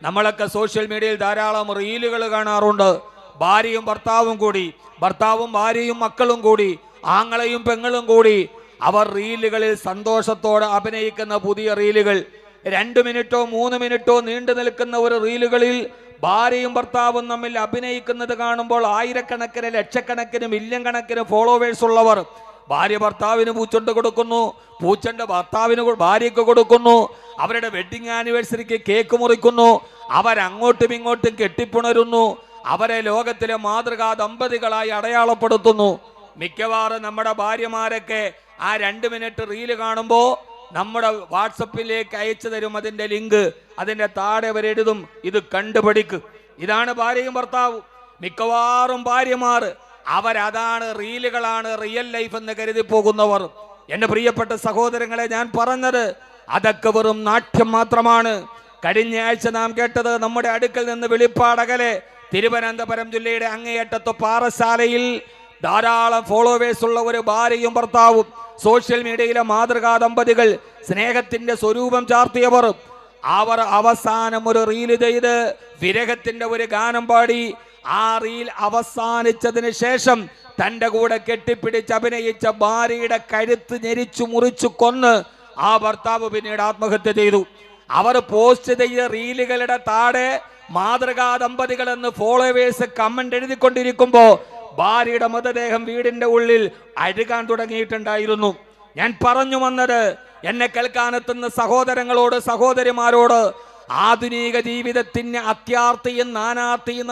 നമ്മളൊക്കെ സോഷ്യൽ മീഡിയയിൽ ധാരാളം റീലുകൾ കാണാറുണ്ട്. ഭാര്യയും ഭർത്താവും കൂടി, ഭർത്താവും ഭാര്യയും മക്കളും കൂടി, ആങ്ങളെയും പെങ്ങളും കൂടി അവർ റീലുകളിൽ സന്തോഷത്തോടെ അഭിനയിക്കുന്ന പുതിയ റീലുകൾ. 2 മിനിറ്റോ 3 മിനിറ്റോ നീണ്ടു നിൽക്കുന്ന ഒരു റീലുകളിൽ ഭാര്യയും ഭർത്താവും തമ്മിൽ അഭിനയിക്കുന്നത് കാണുമ്പോൾ ആയിരക്കണക്കിന്, ലക്ഷക്കണക്കിന്, മില്യൺ കണക്കിന് ഫോളോവേഴ്സ് ഉള്ളവർ ഭാര്യ ഭർത്താവിന് പൂച്ചൊണ്ട് കൊടുക്കുന്നു, പൂച്ചണ്ട് ഭർത്താവിന് ഭാര്യയ്ക്ക് കൊടുക്കുന്നു, അവരുടെ വെഡിങ് ആനിവേഴ്സറിക്ക് കേക്ക് മുറിക്കുന്നു, അവരങ്ങോട്ടും ഇങ്ങോട്ടും കെട്ടിപ്പുണരുന്നു, അവരെ ലോകത്തിലെ മാതൃകാ ദമ്പതികളായി അടയാളപ്പെടുത്തുന്നു. മിക്കവാറും നമ്മുടെ ഭാര്യമാരൊക്കെ ആ 2 മിനിറ്റ് റീല് കാണുമ്പോൾ നമ്മുടെ വാട്സപ്പിലേക്ക് അയച്ചു തരും അതിൻ്റെ ലിങ്ക്. അതിൻ്റെ താഴെ അവരെഴുതും, ഇത് കണ്ടുപഠിക്ക്. ഇതാണ് ഭാര്യയും ഭർത്താവും. മിക്കവാറും ഭാര്യമാർ അവരതാണ്, റീലുകളാണ് റിയൽ ലൈഫ് എന്ന് കരുതി പോകുന്നവർ. എൻ്റെ പ്രിയപ്പെട്ട സഹോദരങ്ങളെ, ഞാൻ പറഞ്ഞത് അതൊക്കെ വെറും നാട്യം മാത്രമാണ്. കഴിഞ്ഞ ആഴ്ച നാം കേട്ടത് നമ്മുടെ അടുക്കൽ നിന്ന് വെളിപ്പാടകലെ തിരുവനന്തപുരം ജില്ലയുടെ അങ്ങേയറ്റത്ത് പാറശാലയിൽ ധാരാളം ഫോളോവേഴ്സ് ഉള്ള ഒരു ഭാര്യയും ഭർത്താവും, സോഷ്യൽ മീഡിയയിലെ മാതൃകാ ദമ്പതികൾ, സ്നേഹത്തിന്റെ സ്വരൂപം ചാർത്തിയവർ, അവർ അവസാനം ഒരു റീല് ചെയ്ത് വിരഹത്തിന്റെ ഒരു ഗാനം പാടി. ആ റീൽ അവസാനിച്ചതിന് ശേഷം തൻ്റെ കൂടെ കെട്ടിപ്പിടിച്ച് അഭിനയിച്ച ഭാര്യയുടെ കഴുത്ത് ഞെരിച്ചു മുറിച്ചു കൊന്ന് ആ ഭർത്താവ് പിന്നീട് ആത്മഹത്യ ചെയ്തു. അവർ പോസ്റ്റ് ചെയ്ത റീലുകളുടെ താഴെ മാതൃകാ ദമ്പതികൾ എന്ന് ഫോളോവേഴ്സ് കമന്റ് എഴുതിക്കൊണ്ടിരിക്കുമ്പോൾ ഭാര്യയുടെ മൃതദേഹം വീടിന്റെ ഉള്ളിൽ അഴുകാൻ തുടങ്ങിയിട്ടുണ്ടായിരുന്നു. ഞാൻ പറഞ്ഞു വന്നത്, എന്നെ കേൾക്കാനെത്തുന്ന സഹോദരങ്ങളോട്, സഹോദരിമാരോട്, ആധുനിക ജീവിതത്തിന് അത്യാർത്തിയും നാനാർത്തിയും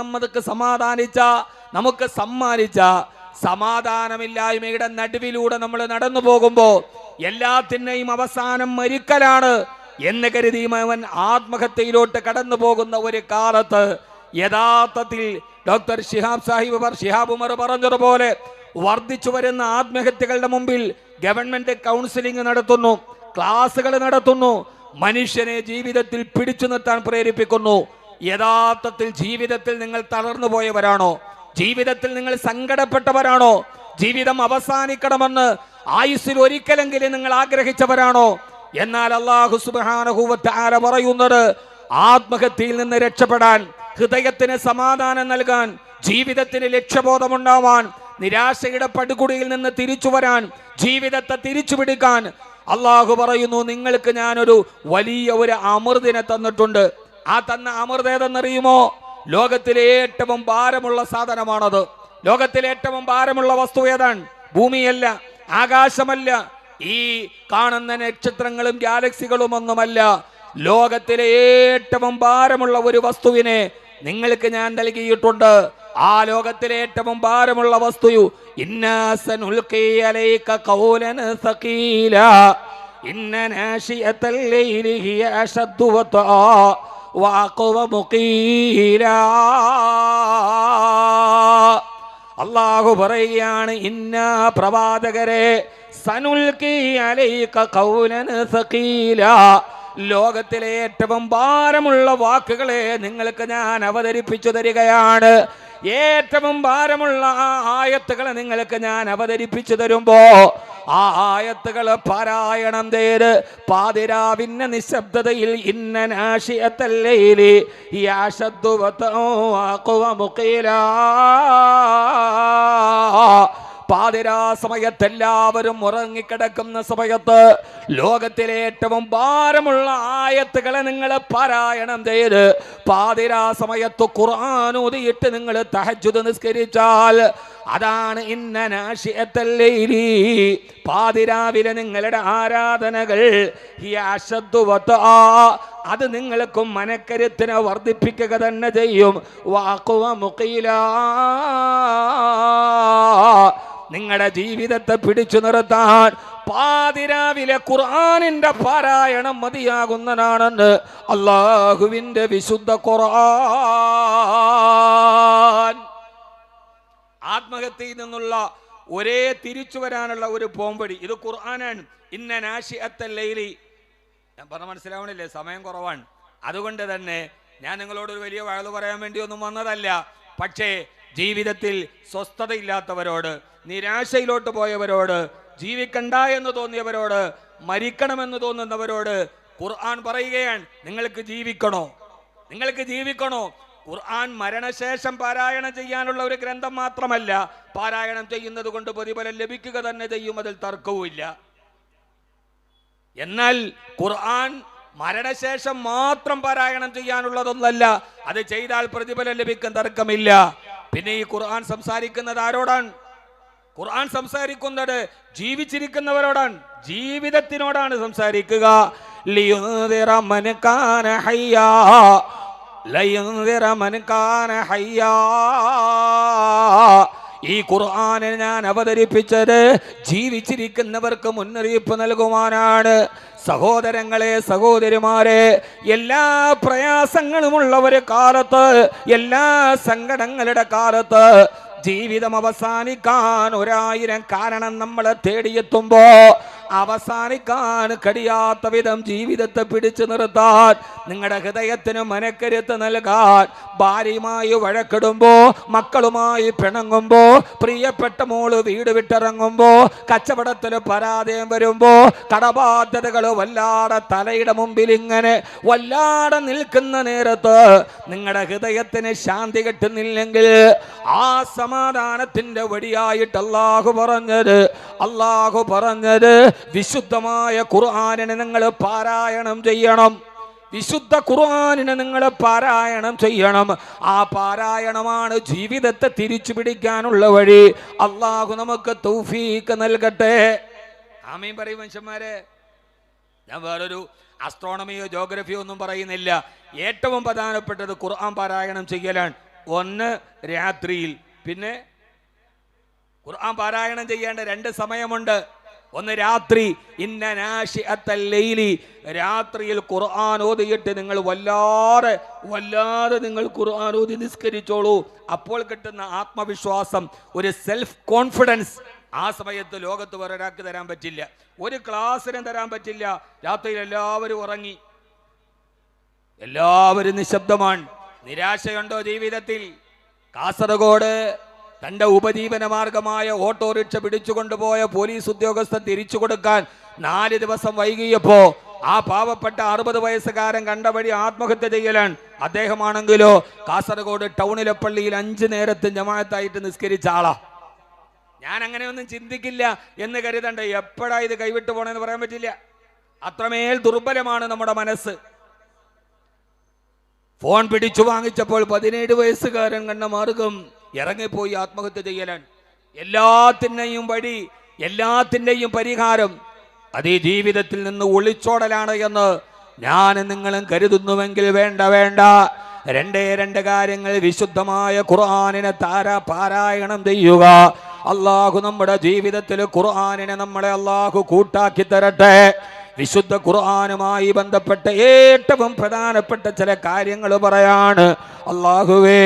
നമുക്ക് സമ്മാനിച്ച സമാധാനമില്ലായ്മയുടെ നടുവിലൂടെ നമ്മൾ നടന്നു പോകുമ്പോൾ എല്ലാത്തിനെയും അവസാനം മരിക്കലാണ് എന്ന് കരുതി അവൻ ആത്മഹത്യയിലോട്ട് കടന്നു പോകുന്ന ഒരു കാലത്ത് യഥാർത്ഥത്തിൽ ഡോക്ടർ ശിഹാബ് ഉമർ പറഞ്ഞതുപോലെ വർദ്ധിച്ചു വരുന്ന ആത്മഹത്യകളുടെ മുമ്പിൽ ഗവൺമെന്റ് കൗൺസിലിംഗ് നടത്തുന്നു, ക്ലാസുകൾ നടത്തുന്നു, മനുഷ്യനെ ജീവിതത്തിൽ പിടിച്ചു നിർത്താൻ പ്രേരിപ്പിക്കുന്നു. യഥാർത്ഥത്തിൽ ജീവിതത്തിൽ നിങ്ങൾ തളർന്നു പോയവരാണോ? ജീവിതത്തിൽ നിങ്ങൾ സങ്കടപ്പെട്ടവരാണോ? ജീവിതം അവസാനിക്കണമെന്ന് ആയുസ്സിൽ ഒരിക്കലെങ്കിലും നിങ്ങൾ ആഗ്രഹിച്ചവരാണോ? എന്നാൽ അല്ലാഹു സുബ്ഹാനഹു വ തആല പറയുന്നത്, ആത്മഹത്യയിൽ നിന്ന് രക്ഷപ്പെടാൻ, ഹൃദയത്തിന് സമാധാനം നൽകാൻ, ജീവിതത്തിന് ലക്ഷ്യബോധമുണ്ടാവാൻ, നിരാശയുടെ പടുകുടിയിൽ നിന്ന് തിരിച്ചു വരാൻ, ജീവിതത്തെ തിരിച്ചു പിടിക്കാൻ അള്ളാഹു പറയുന്നു, നിങ്ങൾക്ക് ഞാനൊരു വലിയ ഒരു അമൃതിനെ തന്നിട്ടുണ്ട്. ആ തന്ന അമൃത് ഏതെന്നറിയുമോ? ലോകത്തിലെ ഏറ്റവും ഭാരമുള്ള സാധനമാണത്. ലോകത്തിലെ ഏറ്റവും ഭാരമുള്ള വസ്തു ഏതാണ്? ഭൂമിയല്ല, ആകാശമല്ല, ഈ കാണുന്ന നക്ഷത്രങ്ങളും ഗാലക്സികളും ഒന്നുമല്ല. ലോകത്തിലെ ഏറ്റവും ഭാരമുള്ള ഒരു വസ്തുവിനെ നിങ്ങൾക്ക് ഞാൻ നൽകിയിട്ടുണ്ട്. ആ ലോകത്തിലെ ഏറ്റവും ഭാരമുള്ള വസ്തു, ഇന്നാ സനുൽഖി അലൈക ഖൗലൻ സഖീല ഇന്ന നാശിയതൽ ലൈലി ഹിയ അശദ്ദു വതാ വഅഖവമു ഖീല. അല്ലാഹു പറയുകയാണ്, ഇന്നാ പ്രവാചകരെ, സനുൽഖി അലൈക ഖൗലൻ സഖീല, ലോകത്തിലെ ഏറ്റവും ഭാരമുള്ള വാക്കുകളെ നിങ്ങൾക്ക് ഞാൻ അവതരിപ്പിച്ചു തരികയാണ്. ഏറ്റവും ഭാരമുള്ള ആ ആയത്തുകളെ നിങ്ങൾക്ക് ഞാൻ അവതരിപ്പിച്ചു തരുമ്പോ ആ ആയത്തുകൾ പാരായണം ചെയ്ത് പാതിരാവിന്റെ നിശബ്ദതയിൽ ഇന്ന നാശിയതൽ ലൈലി യഅശദ്ദു വഅഖവമു ഖീല, പാതിരാ സമയത്ത് എല്ലാവരും ഉറങ്ങിക്കിടക്കുന്ന സമയത്ത് ലോകത്തിലെ ഏറ്റവും ഭാരമുള്ള ആയത്തുകളെ നിങ്ങൾ പാരായണം ചെയ്ത് പാതിരാ സമയത്ത് ഖുർആൻ ഓതിയിട്ട് നിങ്ങൾ തഹജ്ജുദ് നിസ്കരിച്ചാൽ അതാണ് ഇന്ന നാശിയതൽ ലൈലി, പാതിരാവിലെ നിങ്ങളുടെ ആരാധനകൾ യഅശദ്ദു വതആ, അത് നിങ്ങൾക്കും മനക്കരുത്തിനെ വർദ്ധിപ്പിക്കുക തന്നെ ചെയ്യും. വഅഖവമു ഖീല, നിങ്ങളുടെ ജീവിതത്തെ പിടിച്ചു നിർത്താൻ പാതിരാവിലെ ഖുർആനിന്റെ പാരായണം മതിയാകുന്നതാണെന്ന് അല്ലാഹുവിന്റെ വിശുദ്ധ ഖുർആൻ. ആത്മഹത്യയിൽ നിന്നുള്ള ഒരേ തിരിച്ചു വരാനുള്ള ഒരു പോംവഴി ഇത് ഖുർആനാണ്. ഇന്ന നാശിയതൽ ലൈലി, ഞാൻ പറഞ്ഞ മനസ്സിലാവണില്ലേ? സമയം കുറവാണ്. അതുകൊണ്ട് തന്നെ ഞാൻ നിങ്ങളോട് ഒരു വലിയ വഴല് പറയാൻ വേണ്ടി ഒന്നും വന്നതല്ല. പക്ഷേ ജീവിതത്തിൽ സ്വസ്ഥതയില്ലാത്തവരോട്, നിരാശയിലോട്ട് പോയവരോട്, ജീവിക്കണ്ട എന്ന് തോന്നിയവരോട്, മരിക്കണമെന്ന് തോന്നുന്നവരോട് ഖുർആൻ പറയുകയാണ്, നിങ്ങൾക്ക് ജീവിക്കണോ? നിങ്ങൾക്ക് ജീവിക്കണോ? ഖുർആൻ മരണശേഷം പാരായണം ചെയ്യാനുള്ള ഒരു ഗ്രന്ഥം മാത്രമല്ല, പാരായണം ചെയ്യുന്നത് കൊണ്ട് പ്രതിഫലം ലഭിക്കുക തന്നെ ചെയ്യും, അതിൽ തർക്കവുമില്ല. എന്നാൽ ഖുർആൻ മരണശേഷം മാത്രം പാരായണം ചെയ്യാനുള്ളതൊന്നല്ല, അത് ചെയ്താൽ പ്രതിഫലം ലഭിക്കാൻ തർക്കമില്ല. പിന്നെ ഈ ഖുർആൻ സംസാരിക്കുന്നത് ആരോടാണ്? ഖുർആൻ സംസാരിക്കുന്നത് ജീവിച്ചിരിക്കുന്നവരോടാണ്, ജീവിതത്തിനോടാണ് സംസാരിക്കുക. ലിയുൻദിറ മൻ കാന ഹയ്യാ ലയുൻദിറ മൻ കാന ഹയ്യാ. ഈ ഖുർആനെ ഞാൻ അവതരിപ്പിച്ചത് ജീവിച്ചിരിക്കുന്നവർക്ക് മുന്നറിയിപ്പ് നൽകുവാനാണ്. സഹോദരങ്ങളെ, സഹോദരിമാരെ, എല്ലാ പ്രയാസങ്ങളുമുള്ള ഒരു കാലത്ത്, എല്ലാ സങ്കടങ്ങളുടെ കാലത്ത് ജീവിതം അവസാനിക്കാൻ 1000 കാരണം നമ്മളെ തേടിയെത്തുമ്പോ അവസാനിക്കാൻ കഴിയാത്ത വിധം ജീവിതത്തെ പിടിച്ചു നിർത്താൻ, നിങ്ങളുടെ ഹൃദയത്തിന് മനക്കരുത്ത് നൽകാൻ, ഭാര്യയുമായി വഴക്കിടുമ്പോ, മക്കളുമായി പിണങ്ങുമ്പോ, പ്രിയപ്പെട്ട മോള് വീട് വിട്ടിറങ്ങുമ്പോ, കച്ചവടത്തിൽ പരാജയം വരുമ്പോ, കടബാധ്യതകൾ വല്ലാതെ തലയുടെ മുമ്പിൽ ഇങ്ങനെ വല്ലാതെ നിൽക്കുന്ന നേരത്ത് നിങ്ങളുടെ ഹൃദയത്തിന് ശാന്തി കിട്ടുന്നില്ലെങ്കിൽ ആ സമാധാനത്തിന്റെ വഴിയായിട്ട് അല്ലാഹു പറഞ്ഞത് വിശുദ്ധമായ ഖുർആനിനെ നിങ്ങൾ പാരായണം ചെയ്യണം. വിശുദ്ധ ഖുർആനിനെ നിങ്ങൾ പാരായണം ചെയ്യണം. ആ പാരായണമാണ് ജീവിതത്തെ തിരിച്ചു പിടിക്കാനുള്ള വഴി. അല്ലാഹു നമുക്ക് തൗഫീഖ് നൽകട്ടെ. ആമീൻ പറയും മനുഷ്യന്മാരെ. ഞാൻ വേറൊരു ആസ്ട്രോണമിയോ ജോഗ്രഫിയോ ഒന്നും പറയുന്നില്ല. ഏറ്റവും പ്രധാനപ്പെട്ടത് ഖുർആൻ പാരായണം ചെയ്യലാണ്. ഒന്ന് രാത്രിയിൽ, പിന്നെ ഖുർആൻ പാരായണം ചെയ്യേണ്ട 2 സമയമുണ്ട്. ഒന്ന് രാത്രി, ഇന്ന നാശിഅത്തൽ ലൈലി, രാത്രിയിൽ ഖുർആൻ ഓതിയിട്ട് നിങ്ങൾ വല്ലാതെ നിങ്ങൾ ഖുർആൻ ഓതി നിസ്കരിച്ചോളൂ. അപ്പോൾ കിട്ടുന്ന ആത്മവിശ്വാസം, ഒരു സെൽഫ് കോൺഫിഡൻസ് ആ സമയത്ത് ലോകത്ത് വേറൊരാൾക്ക് തരാൻ പറ്റില്ല, ഒരു ക്ലാസ്സിനും തരാൻ പറ്റില്ല. രാത്രിയിൽ എല്ലാവരും ഉറങ്ങി, എല്ലാവരും നിശബ്ദമാണ്. നിരാശയുണ്ടോ ജീവിതത്തിൽ? കാസർഗോഡ് തന്റെ ഉപജീവന മാർഗമായ ഓട്ടോറിക്ഷ പിടിച്ചുകൊണ്ടുപോയ പോലീസ് ഉദ്യോഗസ്ഥൻ തിരിച്ചു കൊടുക്കാൻ 4 ദിവസം വൈകിയപ്പോ ആ പാവപ്പെട്ട 60 വയസ്സുകാരൻ കണ്ട വഴി ആത്മഹത്യ ചെയ്യലാണ്. അദ്ദേഹമാണെങ്കിലോ കാസർഗോഡ് ടൗണിലെ പള്ളിയിൽ 5 നേരത്തെ ജമാഅത്തായിട്ട് നിസ്കരിച്ച ആളാ. ഞാൻ അങ്ങനെയൊന്നും ചിന്തിക്കില്ല എന്ന് കരുതണ്ട. എപ്പോഴാ ഇത് കൈവിട്ടു പോണെന്ന് പറയാൻ പറ്റില്ല. അത്രമേൽ ദുർബലമാണ് നമ്മുടെ മനസ്സ്. ഫോൺ പിടിച്ചു വാങ്ങിച്ചപ്പോൾ 17 വയസ്സുകാരൻ കണ്ട മാർഗം ഇറങ്ങിപ്പോയി ആത്മഹത്യ ചെയ്യലാണ്. എല്ലാത്തിൻ്റെയും വഴി, എല്ലാത്തിൻ്റെയും പരിഹാരം അത് ഈ ജീവിതത്തിൽ നിന്ന് ഒളിച്ചോടലാണ് എന്ന് ഞാൻ നിങ്ങളും കരുതുന്നുവെങ്കിൽ വേണ്ട. 2 കാര്യങ്ങൾ. വിശുദ്ധമായ ഖുർആനിനെ പാരായണം ചെയ്യുക. അല്ലാഹു നമ്മുടെ ജീവിതത്തിൽ ഖുർആനിനെ നമ്മളെ അല്ലാഹു കൂട്ടാക്കി തരട്ടെ. വിശുദ്ധ ഖുർആനുമായി ബന്ധപ്പെട്ട ഏറ്റവും പ്രധാനപ്പെട്ട ചില കാര്യങ്ങൾ പറയാണ്. അല്ലാഹുവേ,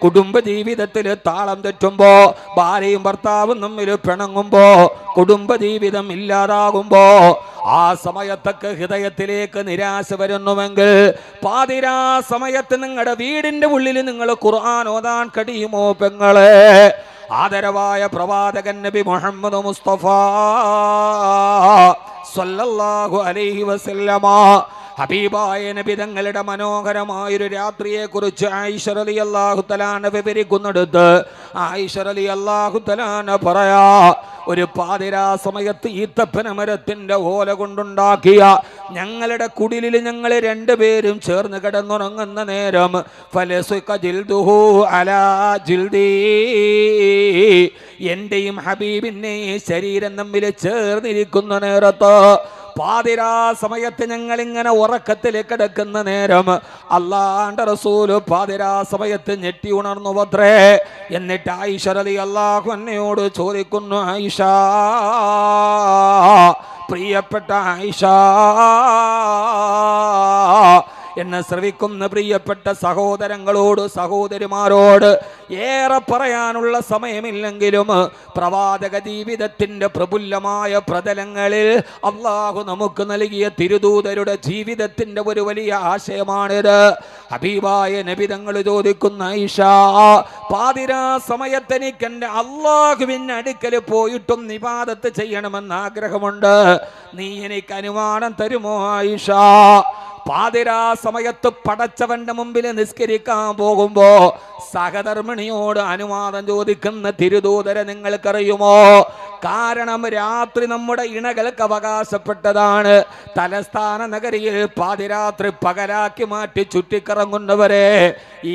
കുടുംബ ജീവിതത്തിൽ താളം തെറ്റുമ്പോ, ഭാര്യയും ഭർത്താവും തമ്മിൽ പിണങ്ങുമ്പോ, കുടുംബ ജീവിതം ഇല്ലാതാകുമ്പോ, ആ സമയത്തൊക്കെ ഹൃദയത്തിലേക്ക് നിരാശ വരുന്നുവെങ്കിൽ പാതിരാ സമയത്ത് നിങ്ങളുടെ വീടിന്റെ ഉള്ളിൽ നിങ്ങൾ ഖുർആൻ ഓതാൻ കഴിയുമോ പെങ്ങളെ? ആദരവായ പ്രവാചകൻ നബി മുഹമ്മദ് മുസ്തഫ സല്ലല്ലാഹു അലൈഹി വസല്ലമ ഹബീബായ നബി തങ്ങളുടെ മനോഹരമായൊരു രാത്രിയെ കുറിച്ച് ആയിഷ റളിയല്ലാഹു തആല വിവരിക്കുന്നിടത്ത് ആയിഷ റളിയല്ലാഹു തആല പറയാ, ഒരു പാതിരാ സമയത്ത് ഈത്തപ്പന മരത്തിന്റെ ഓല കൊണ്ടുണ്ടാക്കിയ ഞങ്ങളുടെ കുടിലിൽ ഞങ്ങൾ 2 പേരും ചേർന്ന് കിടന്നുറങ്ങുന്ന നേരം എന്റെയും ഹബീബിന്റെയും ശരീരം തമ്മിൽ ചേർന്നിരിക്കുന്ന നേരത്ത്, പാതിരാ സമയത്ത് ഞങ്ങൾ ഇങ്ങനെ ഉറക്കത്തിൽ കിടക്കുന്ന നേരം അല്ലാഹുവിന്റെ റസൂല് പാതിരാ സമയത്ത് ഞെട്ടി ഉണർന്നു അത്രേ. എന്നിട്ട് ആയിഷ റളിയല്ലാഹു അൻഹയോട് ചോദിക്കുന്നു, ആയിഷ, പ്രിയപ്പെട്ട ആയിഷ, എന്നെ ശ്രവിക്കുന്ന പ്രിയപ്പെട്ട സഹോദരങ്ങളോട് സഹോദരിമാരോട് ഏറെ പറയാനുള്ള സമയമില്ലെങ്കിലും പ്രവാചക ജീവിതത്തിന്റെ പ്രഫുല്ലമായ പ്രതലങ്ങളിൽ അല്ലാഹു നമുക്ക് നൽകിയ തിരുദൂതരുടെ ജീവിതത്തിന്റെ ഒരു വലിയ ആശയമാണിത്. ഹബീബായ നബി തങ്ങൾ ചോദിക്കുന്ന, ആയിഷ, പാതിരാ സമയത്ത് എനിക്ക് എൻ്റെ അല്ലാഹുവിന്റെ അടുക്കൽ പോയിട്ടും ഇബാദത്ത് ചെയ്യണമെന്ന് ആഗ്രഹമുണ്ട്. നീ എനിക്ക് അനുവാദം തരുമോ ആയിഷ? പാതിരാ സമയത്ത് പടച്ചവന്റെ മുമ്പിൽ നിസ്കരിക്കാൻ പോകുമ്പോ സഹധർമ്മിണിയോട് അനുവാദം ചോദിക്കുന്ന തിരുദൂതരെ നിങ്ങൾക്കറിയുമോ? കാരണം രാത്രി നമ്മുടെ ഇണകൾക്ക് അവകാശപ്പെട്ടതാണ്. തലസ്ഥാന നഗരിയിൽ പാതിരാത്രി പകലാക്കി മാറ്റി ചുറ്റിക്കറങ്ങുന്നവരെ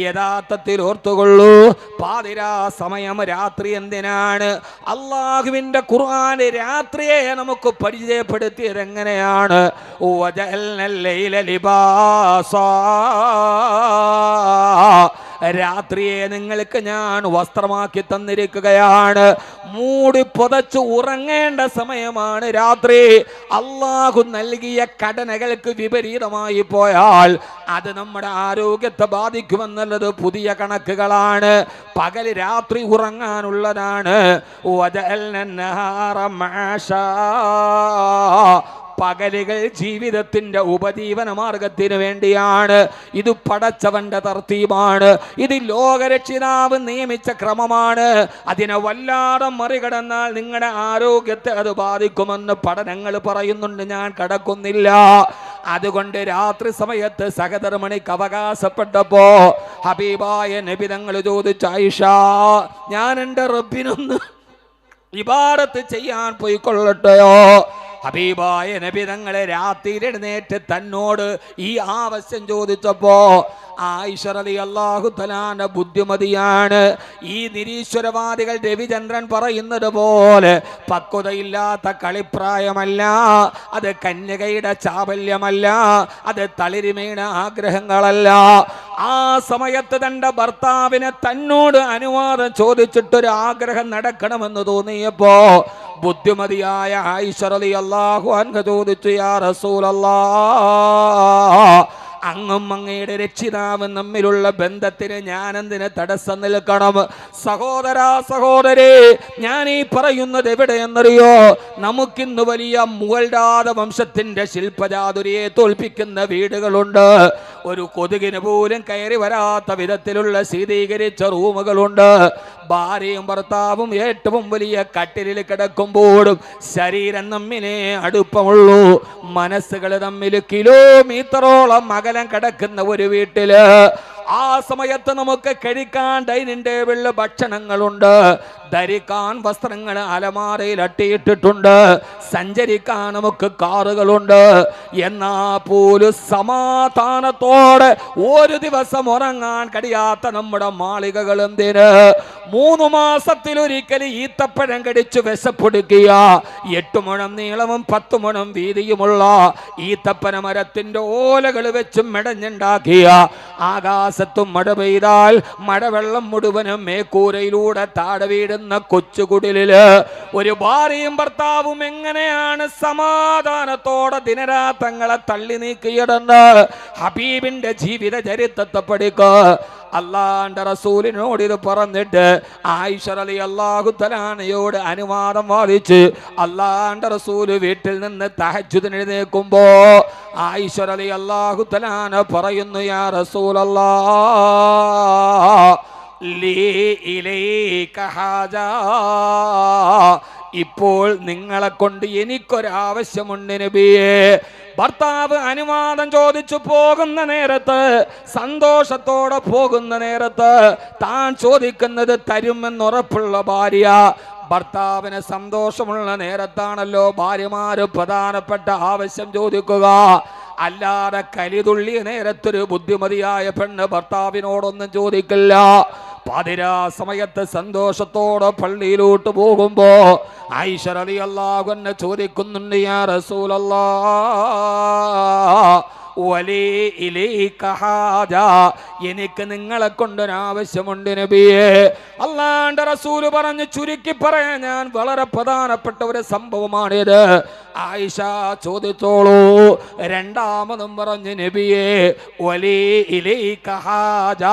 യഥാർത്ഥത്തിൽ ഓർത്തുകൊള്ളൂ, പാതിരാ സമയം രാത്രി എന്തിനാണ്? അള്ളാഹുവിന്റെ ഖുർആൻ രാത്രിയെ നമുക്ക് പരിചയപ്പെടുത്തിയത് എങ്ങനെയാണ്? രാത്രിയെ നിങ്ങൾക്ക് ഞാൻ വസ്ത്രമാക്കി തന്നിരിക്കുകയാണ്. മൂടി പുതച്ച് ഉറങ്ങേണ്ട സമയമാണ് രാത്രി. അള്ളാഹു നൽകിയ ഘടനകൾക്ക് വിപരീതമായി പോയാൽ അത് നമ്മുടെ ആരോഗ്യത്തെ ബാധിക്കുമെന്നുള്ളത് പുതിയ കണക്കുകളാണ്. പകല് രാത്രി ഉറങ്ങാനുള്ളതാണ്. പകലുകൾ ജീവിതത്തിന്റെ ഉപജീവന മാർഗത്തിന് വേണ്ടിയാണ്. ഇത് പടച്ചവന്റെ തർത്തീബാണ്. ഇത് ലോകരക്ഷിതാവ് നിയമിച്ച ക്രമമാണ്. അതിനെ വല്ലാതെ മറികടന്നാൽ നിങ്ങളുടെ ആരോഗ്യത്തെ അത് ബാധിക്കുമെന്ന് പഠനങ്ങൾ പറയുന്നുണ്ട്. ഞാൻ കടക്കുന്നില്ല. അതുകൊണ്ട് രാത്രി സമയത്ത് സഹധർമ്മിണിക്ക് അവകാശപ്പെട്ടപ്പോ ഹബീബായ നബി തങ്ങൾ ചോദിച്ചു, ആയിഷ, ഞാൻ എൻ്റെ റബ്ബിനൊന്ന് ഇബാദത്ത് ചെയ്യാൻ പോയിക്കൊള്ളട്ടെയോ? ഹബീബായ നബി തങ്ങളെ രാത്രി എഴുന്നേറ്റ് തന്നോട് ഈ ആവശ്യം ചോദിച്ചപ്പോ ആയിഷ റളിയല്ലാഹു തആല ബുദ്ധിമതിയാണ്. ഈ നിരീശ്വരവാദികൾ രവിചന്ദ്രൻ പറയുന്നത് പോലെ പക്വതയില്ലാത്ത കളിപ്രായമല്ല, അത് കന്യകയുടെ ചാബല്യമല്ല, അത് തളിരിമയുടെ ആഗ്രഹങ്ങളല്ല. ആ സമയത്ത് തന്റെ ഭർത്താവിനെ തന്നോട് അനുവാദം ചോദിച്ചിട്ടൊരു ആഗ്രഹം നടക്കണമെന്ന് തോന്നിയപ്പോ ബുദ്ധിമതിയായ ആയിഷ റളിയല്ലാഹു അൻഹ ചോദിച്ചു, യാ റസൂലല്ലാഹ്, അങ്ങും അങ്ങയുടെ രക്ഷിതാവും തമ്മിലുള്ള ബന്ധത്തിന് ഞാൻ എന്തിന് തടസ്സം നിൽക്കണം? സഹോദരാ സഹോദരി, ഞാൻ ഈ പറയുന്നത് എവിടെയെന്നറിയോ? നമുക്കിന്ന് വലിയ മുഗൾരാജ വംശത്തിന്റെ ശില്പചാതുരിയെ തോൽപ്പിക്കുന്ന വീടുകളുണ്ട്. ഒരു കൊതുകിന് പോലും കയറി വരാത്ത വിധത്തിലുള്ള ശീതീകരിച്ച റൂമുകളുണ്ട്. ഭാര്യയും ഭർത്താവും ഏറ്റവും വലിയ കട്ടിലിൽ കിടക്കുമ്പോഴും ശരീരം തമ്മിലേ അടുപ്പമുള്ളൂ. മനസ്സുകൾ തമ്മിൽ കിലോമീറ്ററോളം അകലം കിടക്കുന്ന ഒരു വീട്ടില് ആ സമയത്ത് നമുക്ക് കഴിക്കാൻ ഡൈനിങ് ടേബിളിൽ ഭക്ഷണങ്ങളുണ്ട്, ധരിക്കാൻ വസ്ത്രങ്ങൾ അലമാരയിൽ അട്ടിയിട്ടിട്ടുണ്ട്, സഞ്ചരിക്കാൻ നമുക്ക് കാറുകളുണ്ട്. എന്നാ പോലും സമാധാനത്തോടെ ഒരു ദിവസം ഉറങ്ങാൻ കഴിയാത്ത നമ്മുടെ മാളികകൾ എന്തിന്? 3 മാസത്തിലൊരിക്കൽ ഈത്തപ്പഴം കടിച്ചു വിശപ്പൊടുക്കിയ 8 മുഴം നീളവും 10 മുഴം വീതിയുമുള്ള ഈത്തപ്പന മരത്തിന്റെ ഓലകൾ വെച്ചും മെടഞ്ഞുണ്ടാക്കിയ ആകാശത്തും മഴ പെയ്താൽ മഴവെള്ളം മുഴുവനും മേക്കൂരയിലൂടെ താഴെ വീടുന്ന കൊച്ചുകുടിലില് ഒരു ഭാര്യയും ഭർത്താവും എങ്ങനെയാണ് സമാധാനത്തോടെ ദിനരാത്രങ്ങളെ തള്ളി നീക്കിയിടുന്ന്? ഹബീബിന്റെ ജീവിത ചരിത്രത്തെ പഠിക്കുക. അള്ളാന്റെ റസൂലിനോട് ഇത് പറഞ്ഞിട്ട് ആയിഷ റളിയല്ലാഹു തആലയോട് അനുവാദം വാദിച്ച് അള്ളാന്റെ റസൂല് വീട്ടിൽ നിന്ന് തഹജ്ജുദിന് എഴുന്നേൽക്കുമ്പോ ആയിഷ റളിയല്ലാഹു തആല പറയുന്നു, യാ റസൂലല്ലാഹ്, ലീ ഇലൈക ഹാജ, ഇപ്പോൾ നിങ്ങളെ കൊണ്ട് എനിക്കൊരാവശ്യമുണ്ട് നബിയേ. ഭർത്താവ് അനുവാദം ചോദിച്ചു പോകുന്ന നേരത്ത്, സന്തോഷത്തോടെ പോകുന്ന നേരത്ത് താൻ ചോദിക്കുന്നത് തരുമെന്നുറപ്പുള്ള ഭാര്യ, ഭർത്താവിന് സന്തോഷമുള്ള നേരത്താണല്ലോ ഭാര്യമാര് പ്രധാനപ്പെട്ട ആവശ്യം ചോദിക്കുക. അല്ലാതെ കലിതുള്ളിയ നേരത്തൊരു ബുദ്ധിമതിയായ പെണ്ണ് ഭർത്താവിനോടൊന്നും ചോദിക്കില്ല. പാതിരാ സമയത്ത് സന്തോഷത്തോടെ പള്ളിയിലോട്ട് പോകുമ്പോ ആയിഷ റളിയല്ലാഹു അൻഹ ചോദിക്കുന്നുണ്ട്, യാ റസൂലല്ലാഹ്, വലി ഇലൈക ഹാജ, എനിക്ക് നിങ്ങളെ കൊണ്ടൊരാവശ്യമുണ്ട് നബിയേ. അല്ലാഹുവിന്റെ റസൂല് പറഞ്ഞു, ചുരുക്കി പറയാൻ ഞാൻ വളരെ പ്രധാനപ്പെട്ട ഒരു സംഭവമാണിത്. ആയിഷ ചോദിച്ചോളൂ. രണ്ടാമതും പറഞ്ഞു, നബിയേ, വലി ഇലൈക ഹാജ,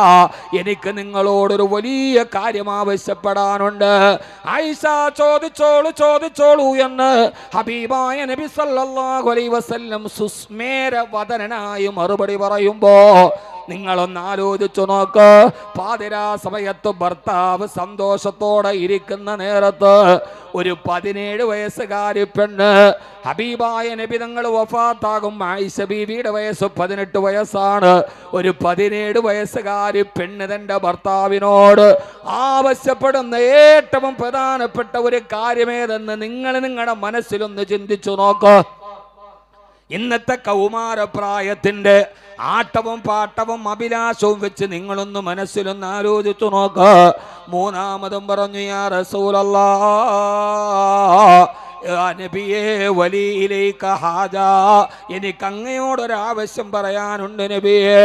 എനിക്ക് നിങ്ങളോടൊരു വലിയ കാര്യം ആവശ്യപ്പെടാനുണ്ട്. ആയിഷ ചോദിച്ചോളൂ എന്ന് ഹബീബായ നബി സല്ലല്ലാഹു അലൈഹി വസല്ലം സുസ്മേര വദനനായി മറുപടി പറയുമ്പോ നിങ്ങളൊന്ന് ആലോചിച്ചു നോക്ക്. പാതിരാ സമയത്ത് ഭർത്താവ് സന്തോഷത്തോടെ ഇരിക്കുന്ന നേരത്ത് ഒരു 17 വയസ്സുകാരി പെണ്ണ്, ഹബീബായ നബി തങ്ങൾ വഫാത്താകും ആയിഷ ബീവിയുടെ വയസ്സ് 18 വയസ്സാണ്. ഒരു 17 വയസ്സുകാരി പെണ്ണ് തന്റെ ഭർത്താവിനോട് ആവശ്യപ്പെടുന്ന ഏറ്റവും പ്രധാനപ്പെട്ട ഒരു കാര്യമേതെന്ന് നിങ്ങൾ നിങ്ങളുടെ മനസ്സിലൊന്ന് ചിന്തിച്ചു നോക്ക്. ഇന്നത്തെ കൗമാരപ്രായത്തിന്റെ ആട്ടവും പാട്ടവും അഭിലാഷവും വെച്ച് നിങ്ങളൊന്ന് മനസ്സിലൊന്ന് ആലോചിച്ചു നോക്ക. മൂന്നാമതും പറഞ്ഞു, യാ റസൂലല്ലാഹ്, നബിയേ വലിയിലേക്ക് ഹാജ, എനിക്ക് അങ്ങയോടൊരാവശ്യം പറയാനുണ്ട് നബിയെ.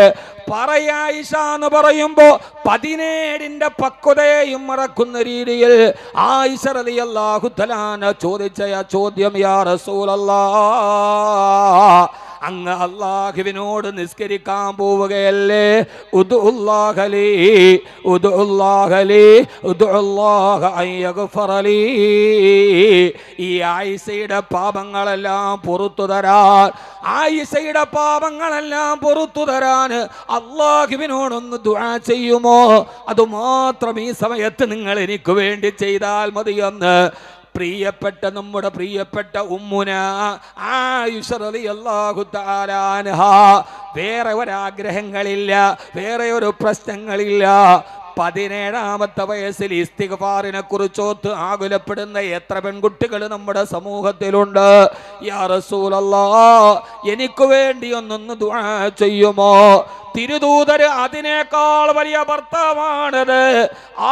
പറയായിഷ എന്ന് പറയുമ്പോ 17ന്റെ പക്വതയെയും മറക്കുന്ന രീതിയിൽ ആയിഷ റളിയല്ലാഹു തആല ചോദിച്ച ചോദ്യം, യാ റസൂലല്ലാഹ്, അങ്ങ് അല്ലാഹുവിനോട് നിസ്കരിക്കാൻ പോവുകയല്ലേ? ഉദ്ഉല്ലാഹലി ഉദ്ഉല്ലാഹലി ഉദ്ഉല്ലാഹ അയ്യഗ്ഫറലി, ഈ ആയിഷയുടെ പാപങ്ങളെല്ലാം പുറത്തു തരാൻ, ആയിഷയുടെ പാപങ്ങളെല്ലാം പുറത്തു തരാൻ അല്ലാഹുവിനോടൊന്ന് ദുആ ചെയ്യുമോ? അതുമാത്രം ഈ സമയത്ത് നിങ്ങൾ എനിക്ക് വേണ്ടി ചെയ്താൽ മതിയെന്ന് നമ്മുടെ പ്രിയപ്പെട്ട ഉമ്മുന ആയിഷ റളിയല്ലാഹു തആല അൻഹാ വേറെ ഒരാഗ്രഹങ്ങളില്ല, വേറെ ഒരു പ്രശ്നങ്ങളില്ല. 17ാമത്തെ വയസ്സിൽ ഇസ്തിഗ്ഫാറിനെ കുറിച്ചോത്ത് ആകുലപ്പെടുന്ന എത്ര പെൺകുട്ടികൾ നമ്മുടെ സമൂഹത്തിലുണ്ട്. യാ റസൂലല്ലാഹ്, എനിക്ക് വേണ്ടി ഒന്നൊന്ന് ദുആ ചെയ്യുമോ? തിരുദൂതര് അതിനേക്കാൾ വലിയ ഭർത്താവാണത്.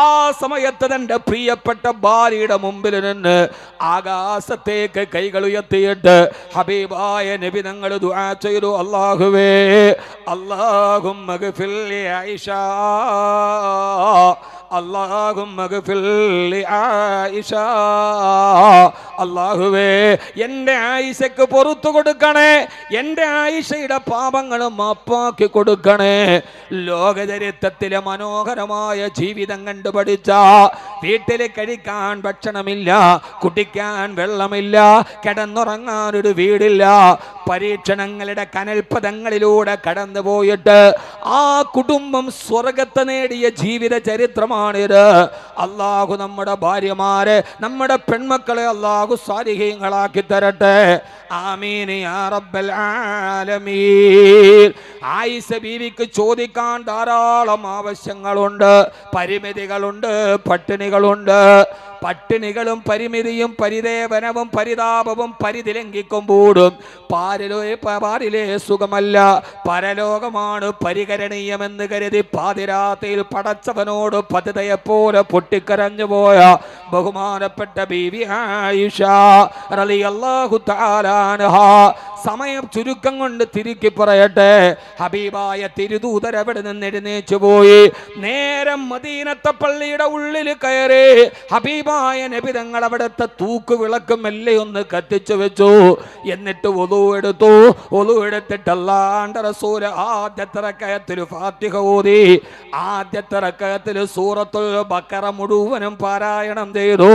ആ സമയത്ത് തന്റെ പ്രിയപ്പെട്ട ഭാര്യയുടെ മുമ്പിൽ നിന്ന് ആകാശത്തേക്ക് കൈകൾ ഉയർത്തിയിട്ട് ഹബീബായ നബി തങ്ങൾ ദുആ ചെയ്തു, അല്ലാഹുവേ, അല്ലാഹുമ്മ ഗ്ഫിർ ലി ആയിഷ, അല്ലാഹുമ്മ ഗ്ഫിർ ലി ആയിഷ, അല്ലാഹുവേ എൻ്റെ ആയിഷയ്ക്ക് പുറത്തു കൊടുക്കണേ, എൻ്റെ ആയിഷയുടെ പാപങ്ങൾ മാപ്പാക്കി കൊടുക്കണേ. ലോകചരിത്രത്തിലെ മനോഹരമായ ജീവിതം കണ്ടുപഠിച്ച, വീട്ടിൽ കഴിക്കാൻ ഭക്ഷണമില്ല, കുടിക്കാൻ വെള്ളമില്ല, കിടന്നുറങ്ങാൻ ഒരു വീടില്ല, പരീക്ഷണങ്ങളുടെ കനൽപഥങ്ങളിലൂടെ കടന്നു പോയിട്ട് ആ കുടുംബം സ്വർഗത്തെ നേടിയ ജീവിത ചരിത്രമാണിത്. അല്ലാഹു നമ്മുടെ ഭാര്യമാരെ, നമ്മുടെ പെൺമക്കളെ അല്ലാഹു സാലിഹീങ്ങളാക്കി തരട്ടെ. ആമീൻ യാ റബ്ബൽ ആലമീൻ. ആയിഷ ബീവിക്ക് ചോദിക്കാൻ ധാരാളം ആവശ്യങ്ങളുണ്ട്, പരിമിതികളുണ്ട്, പട്ടിണികളുണ്ട്. പട്ടിണികളും പരിമിതിയും പരിദേവനവും പരിതാപവും പരിതിലംഘിക്കുമ്പോഴും പാരിലെ സുഖമല്ല, പരലോകമാണ് പരികരണീയമെന്ന് കരുതി പാതിരാത്രിയിൽ പടച്ചവനോട് പതിതയെപ്പോലെ പൊട്ടിക്കരഞ്ഞു പോയ ബഹുമാനപ്പെട്ട ബീവി ആയിഷ റളിയല്ലാഹു തആല അൻഹാ. സമയം ചുരുക്കം കൊണ്ട് തിരുക്കി പറയട്ടെ, ഹബീബായ തിരുദൂതർ അവിടെ നിന്ന് എഴുന്നേച്ചു പോയി, നേരം മദീനത്തെ പള്ളിയുടെ ഉള്ളിൽ കയറി. ഹബീബായ നബി തങ്ങൾ അവിടുത്തെ തൂക്ക് വിളക്ക് മെല്ലെ ഒന്ന് കത്തിച്ചു വെച്ചു. എന്നിട്ട് ഒളു എടുത്തിട്ട് അല്ലാഹുവിന്റെ റസൂൽ ആദ്യത്തെ റക്അത്തിൽ ഫാത്തിഹ ഓതി, ആദ്യത്തെ റക്അത്തിൽ സൂറത്തുൽ ബഖറ മുഴുവനും പാരായണം ചെയ്തു.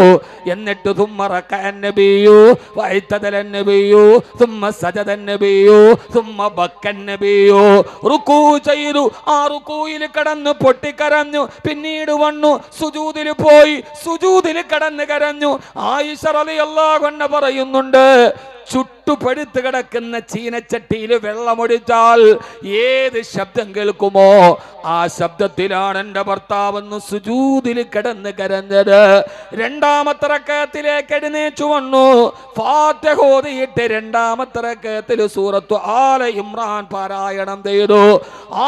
എന്നിട്ട് തുമ്മ റക്കഅൻ നബിയു വഅതദലൻ നബിയു തുമ്മ സജദൻ നബിയു തുമ്മ ബക്കൻ നബിയു, റുകൂ ചെയ്തു. ആ റുകൂയിൽ കടന്നു പൊട്ടിക്കരഞ്ഞു. പിന്നീട് വന്നു സുജൂദിൽ പോയി, സുജൂദിൽ കടന്നു കരഞ്ഞു. ആയിഷ റളിയല്ലാഹു അൻഹ പറയുന്നുണ്ട്, ചുട്ടുപഴുത്ത് കിടക്കുന്ന ചീനച്ചട്ടിയിൽ വെള്ളമൊഴിച്ചാൽ ഏത് ശബ്ദം കേൾക്കുമോ ആ ശബ്ദത്തിലാണ് എൻ്റെ ഭർത്താവെന്ന് സുജൂദിൽ കിടന്ന് കരഞ്ഞത്. രണ്ടാമത്തെ റക്അത്തിലേക്ക് എഴുന്നേച്ചു വന്നു, ഫാത്തിഹ ഓതിയിട്ട് രണ്ടാമത്തെ റക്അത്തിൽ സൂറത്തു ആല ഇമ്രാൻ പാരായണം ചെയ്തു.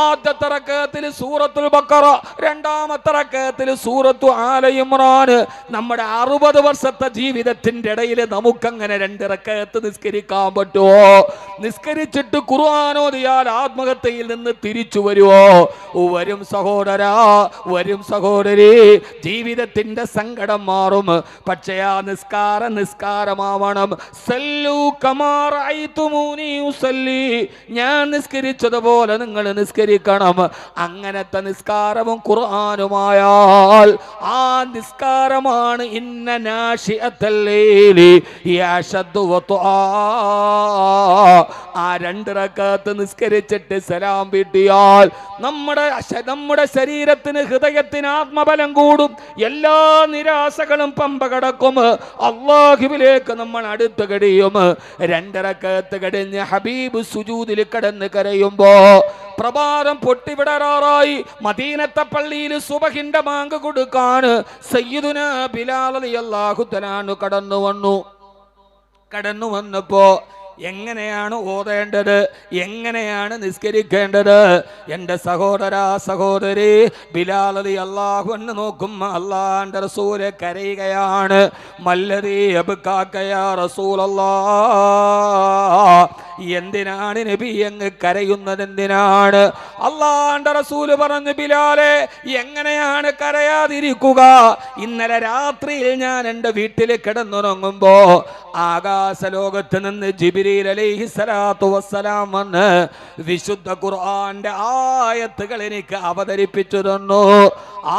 ആദ്യത്തെ റക്അത്തിൽ സൂറത്തുൽ ബഖറ, രണ്ടാമത്തെ റക്അത്തിൽ സൂറത്തു ആല ഇമ്രാൻ. നമ്മുടെ 60 വർഷത്തെ ജീവിതത്തിന്റെ ഇടയിൽ നമുക്കങ്ങനെ 2 റക്അത്ത് നിസ്കരിക്കാൻ പറ്റുമോ? നിസ്കരിച്ചിട്ട് ഖുർആൻ ഓതിയാൽ ആത്മഹത്യയിൽ നിന്ന് തിരിച്ചു വരുമോ? വരും സഹോദരാ, വരും സഹോദരി, ജീവിതത്തിന്റെ സങ്കടം മാറും. പക്ഷേ ആ നിസ്കാരമാവണം. സല്ലു കമാ റഅയ്തുമൂനി ഉസല്ലി, ഞാൻ നിസ്കരിച്ചതുപോലെ നിങ്ങൾ നിസ്കരിക്കണം. അങ്ങനത്തെ നിസ്കാരവും ഖുർആനുമായാൽ ആ നിസ്കാരമാണ് ഇന്ന നാശിഅത്തൽ ലൈലി യശദ്ദു വതുആ ആ 2 റക്അത്ത് നിസ്കരിച്ചിട്ട് സലാം വീട്ടിയാൽ നമ്മുടെ ശരീരത്തിന്, ഹൃദയത്തിന് ആത്മബലം കൂടും. എല്ലാ നിരാശകളും പമ്പ കടക്കും. അല്ലാഹുവിലേക്ക് നമ്മൾ അടുത്ത് കഴിയും. 2 റക്അത്ത് കഴിഞ്ഞ് ഹബീബ് സുജൂദിൽ കിടന്ന് കരയുമ്പോ പ്രഭാതം പൊട്ടിവിടരാറായി. മദീനത്തെ പള്ളിയിൽ സുബഹിന്റെ ബാങ്ക് കൊടുക്കാൻ സയ്യിദുനാ ബിലാൽ റളിയല്ലാഹു തആല കടന്നു വന്നപ്പോ എങ്ങനെയാണ് ഓതേണ്ടത്, എങ്ങനെയാണ് നിസ്കരിക്കേണ്ടത്? എൻ്റെ സഹോദരി, ബിലാൽ റളിയല്ലാഹു അൻഹു നോക്കുമ്പോ അല്ലാഹുവിൻ്റെ റസൂൽ കരയുകയാണ്. മല്ലദീ യബ്കാക യാ റസൂലല്ലാഹ്, എന്തിനാണ് നബി അങ്ങ് കരയുന്നത്? എന്തിനാണ്? അല്ലാഹുവിൻ്റെ റസൂൽ പറഞ്ഞു, ബിലാലെ എങ്ങനെയാണ് കരയാതിരിക്കുക? ഇന്നലെ രാത്രിയിൽ ഞാൻ എൻ്റെ വീട്ടിൽ കിടന്നുറങ്ങുമ്പോ ആകാശ ലോകത്ത് നിന്ന് ജിബ്രീൽ അലൈഹിസ്സലാത്തു വസ്സലാം വന്ന് വിശുദ്ധ ഖുർആന്റെ ആയത്തുകൾ എനിക്ക് അവതരിപ്പിച്ചു തന്നു.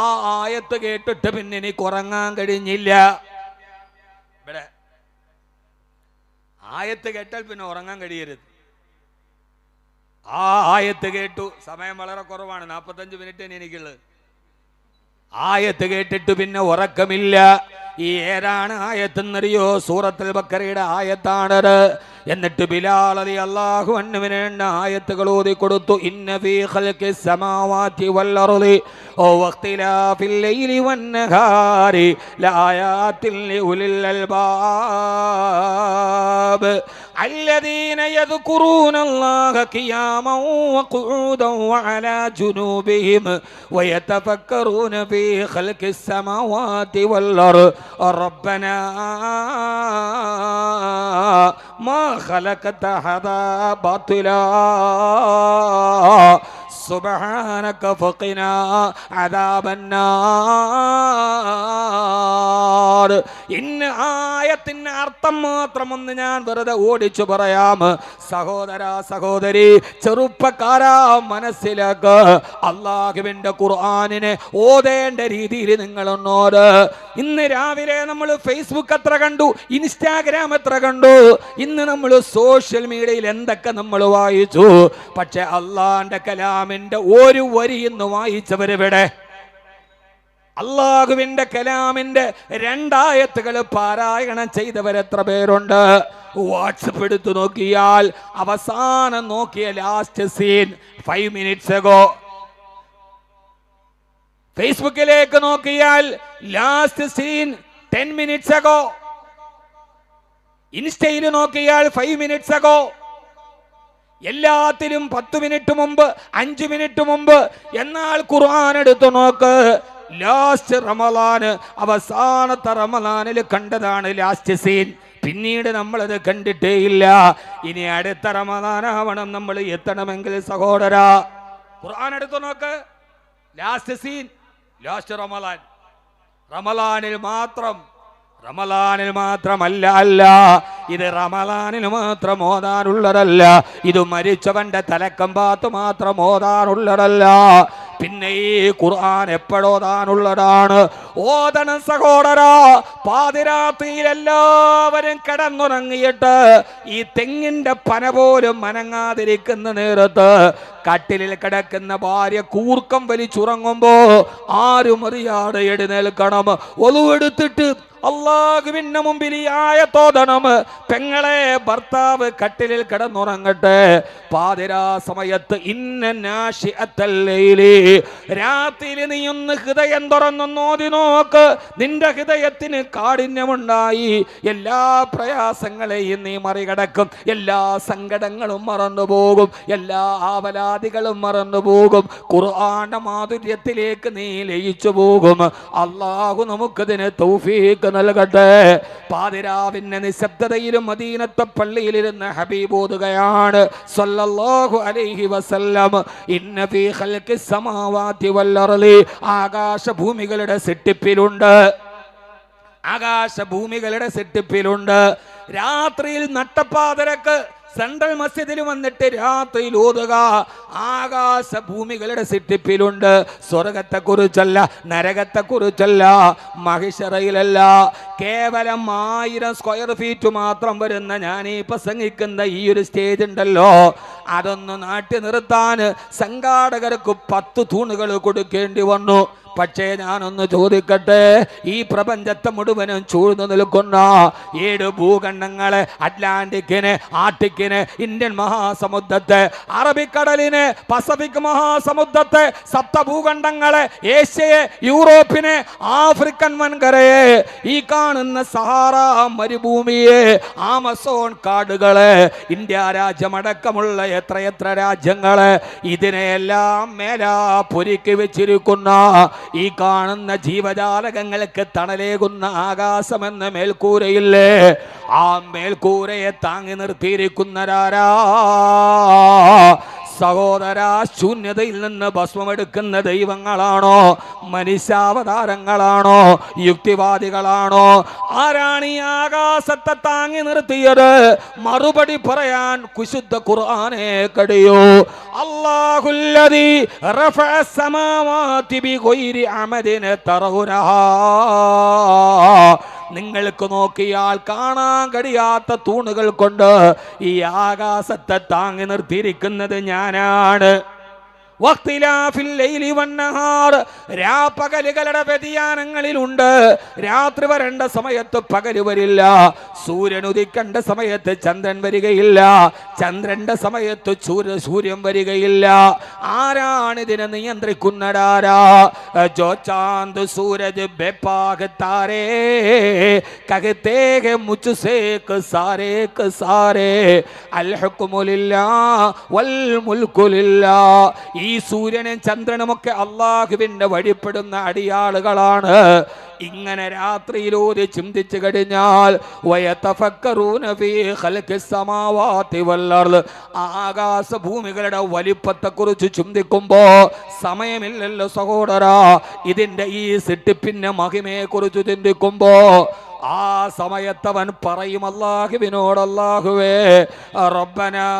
ആ ആയത്ത് കേട്ടിട്ട് പിന്നെ എനിക്ക് ഉറങ്ങാൻ കഴിഞ്ഞില്ല. ഇവിടെ ആയത്ത് കേട്ടാൽ പിന്നെ ഉറങ്ങാൻ കഴിയരുത്. ആ ആയത്ത് കേട്ടു. സമയം വളരെ കുറവാണ്, 45 മിനിറ്റ് എനിക്കുള്ളത്. ആയത്ത് കേട്ടിട്ട് പിന്നെ ഉറക്കമില്ല. ഈ ഏതാണ് ആയത്തെന്നറിയോ? സൂറത്തുൽ ബഖറയുടെ ആയത്താണത്. എന്നിട്ട് ബിലാൽ റളിയല്ലാഹു അൻഹുവിന് ആയത്തുകൾ ഓതി കൊടുത്തു. ഇന്ന ഫീ ഖൽഖിസ് സമാവാതി വൽ അർളി വഖ്തിലാഫിൽ ലൈലി വൻ നഹാരി ലആയാതിൻ ലിഉലിൽ അൽബാബ് الذين يذكرون الله قياما وقعودا وعلى جنوبهم ويتفكرون في خلق السماوات والأرض ربنا ما خلقت هذا باطلا സുബ്ഹാനക ഫഖിനാ അദാബന്നാർ. ഇന്ന ആയത്തിന്റെ അർത്ഥം മാത്രം ഒന്ന് ഞാൻ വെറുതെ ഓടിച്ചു പറയാം. സഹോദരി, ചെറുപ്പക്കാരാ, മനസ്സിലാക്ക്. അല്ലാഹുവിന്റെ ഖുർആനിനെ ഓതേണ്ട രീതിയിൽ നിങ്ങളൊന്നോട്. ഇന്ന് രാവിലെ നമ്മൾ ഫേസ്ബുക്ക് എത്ര കണ്ടു, ഇൻസ്റ്റാഗ്രാം എത്ര കണ്ടു, ഇന്ന് നമ്മൾ സോഷ്യൽ മീഡിയയിൽ എന്തൊക്കെ നമ്മൾ വായിച്ചു. പക്ഷെ അള്ളാന്റെ കലാമിന്റെ ഒരു വരി ഇന്ന് വായിച്ചവരെവിടെ? അല്ലാഹുവിന്റെ കലാമിന്റെ 2 ആയത്തുകൾ പാരായണം ചെയ്തവരെത്ര പേരുണ്ട്? വാട്സപ്പ് എടുത്തു നോക്കിയാൽ അവസാനം നോക്കിയ ലാസ്റ്റ് സീൻ 5 minutes ago. ഫേസ്ബുക്കിലേക്ക് നോക്കിയാൽ ലാസ്റ്റ് സീൻ 10 minutes ago. ഇൻസ്റ്റയിൽ നോക്കിയാൽ 5 minutes ago. എല്ലാത്തിലും 10 മിനിറ്റ് മുമ്പ്, 5 മിനിറ്റ് മുമ്പ്. എന്നാൽ ഖുർആൻ എടുത്തു നോക്ക്, ലാസ്റ്റ് റമളാന്, അവസാനത്തെ റമളാനിൽ കണ്ടതാണ് ലാസ്റ്റ് സീൻ. പിന്നീട് നമ്മളത് കണ്ടിട്ടേ ഇല്ല. ഇനി അടുത്ത റമളാനാവണം നമ്മൾ എത്തണമെങ്കിൽ സഹോദരാ, ഖുർആൻ എടുത്തു നോക്ക്, ലാസ്റ്റ് സീൻ, ലാസ്റ്റ് റമളാൻ. റമളാനിൽ മാത്രമല്ല, ഇത് റമളാനിൽ മാത്രം ഓതാനുള്ളതല്ല. ഇത് മരിച്ചവന്റെ തലക്കമ്പാത്ത് മാത്രം ഓതാനുള്ളതല്ല. പിന്നെ ഈ ഖുർആൻ എപ്പോഴോതാനുള്ളതാണ്? ഓതണം സഹോദരാ. പാതിരാത്രിയിൽ എല്ലാവരും കിടന്നുറങ്ങിയിട്ട് ഈ തെങ്ങിന്റെ പന പോലും മനങ്ങാതിരിക്കുന്ന നേരത്ത് കട്ടിലിൽ കിടക്കുന്ന ഭാര്യ കൂർക്കം വലിച്ചുറങ്ങുമ്പോ ആരും അറിയാതെ എഴുന്നേൽക്കണം. ഒളുവെടുത്തിട്ട് അല്ലാഹുവിന്റെ മുമ്പിൽ ഈ ആയത്തോതണം. പെങ്ങളെ, ഭർത്താവ് കട്ടിലിൽ കിടന്നുറങ്ങട്ടെ. പാതിരാ സമയത്ത് ഇന്ന നാശിഅത്തൽ ലൈലി, രാത്രിയിൽ നീ ഒന്ന് ഹൃദയം തുറന്നോതി നോക്ക്. നിന്റെ ഹൃദയത്തിന് കാഠിന്യമുണ്ടായി. എല്ലാ പ്രയാസങ്ങളെയും നീ മറികടക്കും. എല്ലാ സങ്കടങ്ങളും മറന്നുപോകും. എല്ലാ ആവലാദികളും മറന്നുപോകും. ഖുർആന്റെ മാധുര്യത്തിലേക്ക് നീ ലയിച്ചു പോകും. അല്ലാഹു നമുക്കതിന് തൗഫീഖ് നൽകട്ടെ. പാതിരാവിന്റെ നിശബ്ദതയിലും മദീനത്തെ പള്ളിയിലിരുന്ന് ഹബീബ് ഓതുകയാണ് സല്ലല്ലാഹു അലൈഹി വസല്ലം. ഇന്ന ഫീ ഖൽഖിസ് സമാവാതി വൽ അർളി, ആകാശഭൂമികളുടെ സൃഷ്ടിപ്പിലുണ്ട്. രാത്രിയിൽ നട്ടപ്പാതിരക്ക് സെൻട്രൽ മസ്ജിദിൽ വന്നിട്ട് രാത്രിയിൽ ഓതുക. ആകാശ ഭൂമികളുടെ സിട്ടിപ്പിലുണ്ട്. സ്വർഗത്തെക്കുറിച്ചല്ല, നരകത്തെക്കുറിച്ചല്ല, മഹിഷറയിലല്ല. കേവലം 1000 സ്ക്വയർ ഫീറ്റ് മാത്രം വരുന്ന ഞാൻ ഈ പ്രസംഗിക്കുന്ന ഈ ഒരു സ്റ്റേജ് ഉണ്ടല്ലോ, അതൊന്ന് നാട്ടി നിർത്താൻ സംഘാടകർക്ക് 10 തൂണുകൾ കൊടുക്കേണ്ടി വന്നു. പക്ഷേ ഞാനൊന്ന് ചോദിക്കട്ടെ, ഈ പ്രപഞ്ചത്തെ മുഴുവനും ചൂഴ്ന്നു നിൽക്കുന്ന 7 ഭൂഖണ്ഡങ്ങളെ, അറ്റ്ലാന്റിക്കിന്, ആർട്ടിക്കിന്, ഇന്ത്യൻ മഹാസമുദ്രത്തെ, അറബിക്കടലിന്, പസഫിക് മഹാസമുദ്രത്തെ, സപ്തഭൂഖണ്ഡങ്ങളെ, ഏഷ്യയെ, യൂറോപ്പിനെ, ആഫ്രിക്കൻ വൻകരയെ, ഈ കാണുന്ന സഹാറ മരുഭൂമിയെ, ആമസോൺ കാടുകളെ, ഇന്ത്യ രാജ്യമടക്കമുള്ള എത്രയെത്ര രാജ്യങ്ങളെ, ഇതിനെയെല്ലാം മേലാ പൊരുക്കി വെച്ചിരിക്കുന്ന ഈ കാണുന്ന ജീവജാലകങ്ങൾക്ക് തണലേകുന്ന ആകാശമെന്ന മേൽക്കൂരയില്ലേ, ആ മേൽക്കൂരയെ താങ്ങി നിർത്തിയിരിക്കുന്നവരാരാ? സഹോദര, ശൂന്യതയിൽ നിന്ന് ഭസ്മമെടുക്കുന്ന ദൈവങ്ങളാണോ? മനുഷ്യാവതാരങ്ങളാണോ? യുക്തിവാദികളാണോ? ആരാണ് ഈ ആകാശത്തെ താങ്ങി നിർത്തിയത്? മറുപടി പറയാൻ വിശുദ്ധ ഖുർആനെ കഴിയോ? അല്ലാഹുല്ലദീ റഫഅ സമാവാതി ബിഗൈരി അമദിൻ തറൗനഹാ. നിങ്ങൾക്ക് നോക്കിയാൽ കാണാൻ കഴിയാത്ത തൂണുകൾ കൊണ്ട് ഈ ആകാശത്തെ താങ്ങി നിർത്തിയിരിക്കുന്നത് ഞാനാണ്. രാപ്പകലുകളുടെ വ്യതിയാനങ്ങളിലുണ്ട്. രാത്രി വരേണ്ട സമയത്ത് പകല് വരില്ല, സൂര്യൻ ഉദിക്കേണ്ട സമയത്ത് ചന്ദ്രൻ വരികയില്ല, ചന്ദ്രന്റെ സമയത്ത് സൂര്യൻ വരികയില്ല. ആരാണിതിനെ നിയന്ത്രിക്കുന്നതാരാ? ജോ ചാന്ദ് സൂരജ് ബേപാഗ് താരേ കഹത്തെ ഹെ മുജ്സേ സാരേ സാരേ അൽ ഹുക്മു ലില്ലാഹ് വൽ മുൽക്കു ലില്ലാഹ്. ഈ സൂര്യനും ചന്ദ്രനുമൊക്കെ അള്ളാഹുവിന്റെ വഴിപ്പെടുന്ന അടിയാളുകളാണ്. ഇങ്ങനെ രാത്രിയിലൂടെ ചിന്തിച്ചു കഴിഞ്ഞാൽ ആകാശ ഭൂമികളുടെ വലിപ്പത്തെക്കുറിച്ച് ചിന്തിക്കുമ്പോ സമയമില്ലല്ലോ സഹോദരാ. ഇതിന്റെ ഈ സിട്ടിപ്പിന്റെ മഹിമയെ കുറിച്ച് ചിന്തിക്കുമ്പോ ആ സമയത്തവൻ പറയും അല്ലാഹുവിനോട്, അല്ലാഹുവേ റബ്ബനാ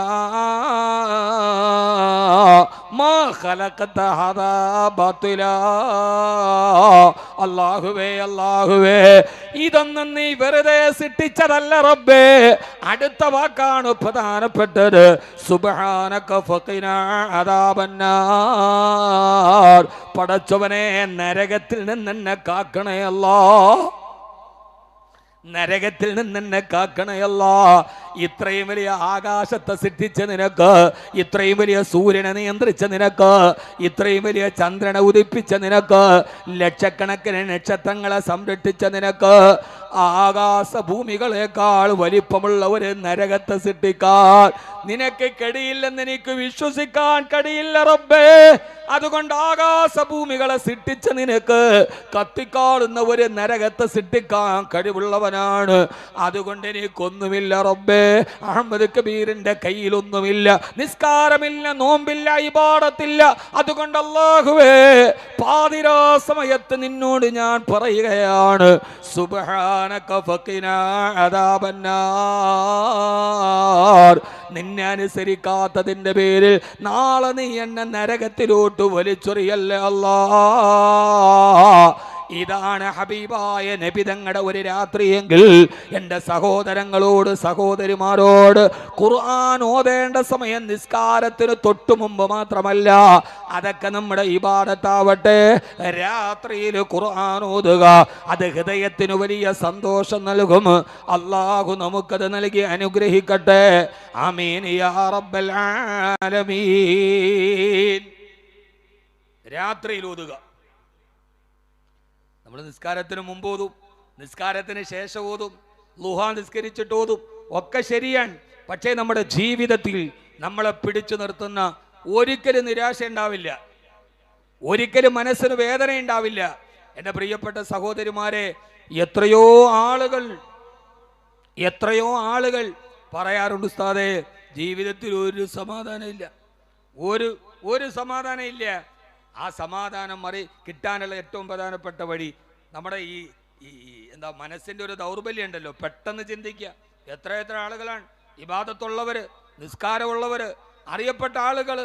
മാ ഖലഖത ഹദാ ബാതിലാ. അല്ലാഹുവേ, അല്ലാഹുവേ ഇതൊന്നും നീ വെറുതെ സൃഷ്ടിച്ചതല്ല റബ്ബേ. അടുത്ത വാക്കാണ് പ്രധാനപ്പെട്ടത്. സുബ്ഹാനക ഫഖിനാ അദാബന്നാർ. പടച്ചവനെ, നരകത്തിൽ നിന്ന് എന്നെ കാക്കണേ അല്ലാഹ്, നരകത്തിൽ നിന്ന് എന്നെ കാക്കണയല്ല. ഇത്രയും വലിയ ആകാശത്തെ സൃഷ്ടിച്ച നിനക്ക്, ഇത്രയും വലിയ സൂര്യനെ നിയന്ത്രിച്ച നിനക്ക്, ഇത്രയും വലിയ ചന്ദ്രനെ ഉദിപ്പിച്ച നിനക്ക്, ലക്ഷക്കണക്കിന് നക്ഷത്രങ്ങളെ സംരക്ഷിച്ച നിനക്ക്, ആകാശ ഭൂമികളെക്കാൾ വലിപ്പമുള്ള ഒരു നരകത്തെ സൃഷ്ടിക്കാൻ നിനക്ക് കഴിയില്ലെന്ന് എനിക്ക് വിശ്വസിക്കാൻ കഴിയില്ല റബ്ബേ. അതുകൊണ്ട് ആകാശ ഭൂമികളെ സൃഷ്ടിച്ച നിനക്ക് കത്തിക്കാളുന്ന ഒരു നരകത്തെ സൃഷ്ടിക്കാൻ കഴിവുള്ളവനാണ്. അതുകൊണ്ട് എനിക്കൊന്നുമില്ല റബ്ബേ. അഹമ്മദ് കബീറിന്റെ കയ്യിലൊന്നുമില്ല, നിസ്കാരമില്ല, നോമ്പില്ല, ഇബാദത്തില്ല. അതുകൊണ്ട് അല്ലാഹുവേ, പാതിരാ സമയത്ത് നിന്നോട് ഞാൻ പറയുകയാണ്, സുബ്ഹാനക ഫഖിനാ അദാബന്നാർ. നിന്നെ അനുസരിക്കാത്തതിന്റെ പേരിൽ നാളെ നീ എന്നെ നരകത്തിലോട്ട് വലിച്ചെറിയല്ലേ അല്ലാഹ്. ഇതാണ് ഹബീബായ നബി തങ്ങളുടെ ഒരു രാത്രിയെങ്കിൽ എൻ്റെ സഹോദരങ്ങളോട്, സഹോദരിമാരോട്, ഖുർആൻ ഓതേണ്ട സമയം നിസ്കാരത്തിന് തൊട്ടു മുമ്പ് മാത്രമല്ല, അതൊക്കെ നമ്മുടെ ഇബാദത്താവട്ടെ. രാത്രിയിൽ ഖുർആൻ ഓതുക, അത് ഹൃദയത്തിന് വലിയ സന്തോഷം നൽകും. അല്ലാഹു നമുക്കത് നൽകി അനുഗ്രഹിക്കട്ടെ. ആമീൻ യാ റബ്ബൽ ആലമീൻ. രാത്രിയിൽ ഓതുക. നമ്മൾ നിസ്കാരത്തിന് മുമ്പ് ഓതും, നിസ്കാരത്തിന് ശേഷം ഓതും, ളുഹാ നിസ്കരിച്ചിട്ട് ഓതും, ഒക്കെ ശരിയാണ്. പക്ഷേ നമ്മുടെ ജീവിതത്തിൽ നമ്മളെ പിടിച്ചു നിർത്തുന്ന ഒരിക്കലും നിരാശ ഉണ്ടാവില്ല, ഒരിക്കലും മനസ്സിന് വേദന ഉണ്ടാവില്ല. എൻ്റെ പ്രിയപ്പെട്ട സഹോദരിമാരെ, എത്രയോ ആളുകൾ പറയാറുണ്ട്, ഉസ്താദേ ജീവിതത്തിൽ ഒരു സമാധാനമില്ല, ഒരു സമാധാനമില്ല. ആ സമാധാനം കിട്ടാനുള്ള ഏറ്റവും പ്രധാനപ്പെട്ട വഴി നമ്മുടെ ഈ മനസ്സിൻ്റെ ഒരു ദൗർബല്യം ഉണ്ടല്ലോ, പെട്ടെന്ന് ചിന്തിക്കുക. എത്ര ആളുകളാണ് ഇബാദത്തുള്ളവർ, നിസ്കാരമുള്ളവർ, അറിയപ്പെട്ട ആളുകൾ.